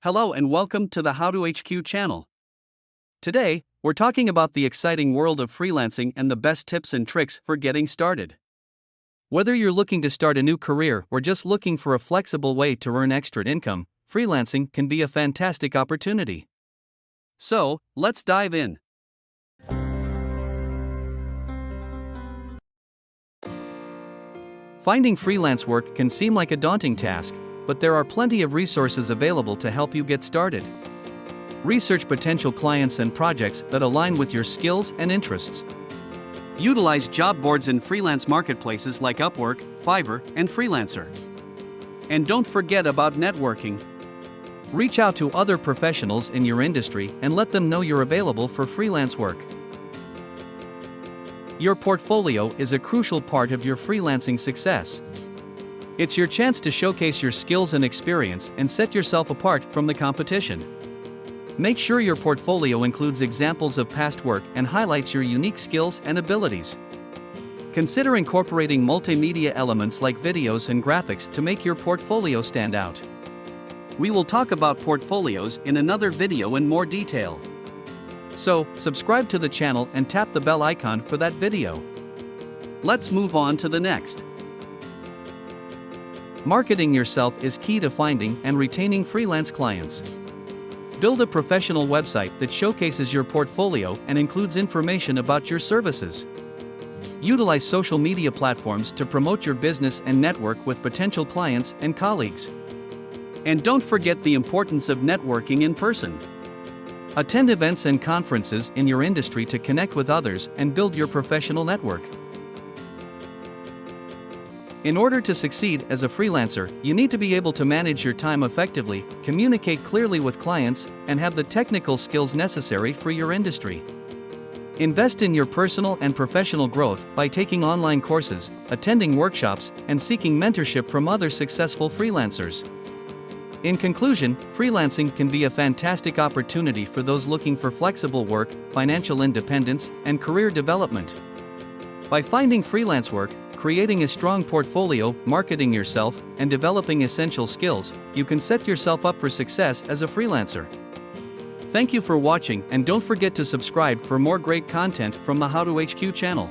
Hello and welcome to the How to HQ channel. Today, we're talking about the exciting world of freelancing and the best tips and tricks for getting started. Whether you're looking to start a new career or just looking for a flexible way to earn extra income, freelancing can be a fantastic opportunity. So, let's dive in. Finding freelance work can seem like a daunting task, but there are plenty of resources available to help you get started. Research potential clients and projects that align with your skills and interests. Utilize job boards and freelance marketplaces like Upwork, Fiverr, and Freelancer. And don't forget about networking. Reach out to other professionals in your industry and let them know you're available for freelance work. Your portfolio is a crucial part of your freelancing success. It's your chance to showcase your skills and experience and set yourself apart from the competition. Make sure your portfolio includes examples of past work and highlights your unique skills and abilities. Consider incorporating multimedia elements like videos and graphics to make your portfolio stand out. We will talk about portfolios in another video in more detail. So, subscribe to the channel and tap the bell icon for that video. Let's move on to the next. Marketing yourself is key to finding and retaining freelance clients. Build a professional website that showcases your portfolio and includes information about your services. Utilize social media platforms to promote your business and network with potential clients and colleagues. And don't forget the importance of networking in person. Attend events and conferences in your industry to connect with others and build your professional network. In order to succeed as a freelancer, you need to be able to manage your time effectively, communicate clearly with clients, and have the technical skills necessary for your industry. Invest in your personal and professional growth by taking online courses, attending workshops, and seeking mentorship from other successful freelancers. In conclusion, freelancing can be a fantastic opportunity for those looking for flexible work, financial independence, and career development. By finding freelance work, creating a strong portfolio, marketing yourself, and developing essential skills, you can set yourself up for success as a freelancer. Thank you for watching, and don't forget to subscribe for more great content from the How to HQ channel.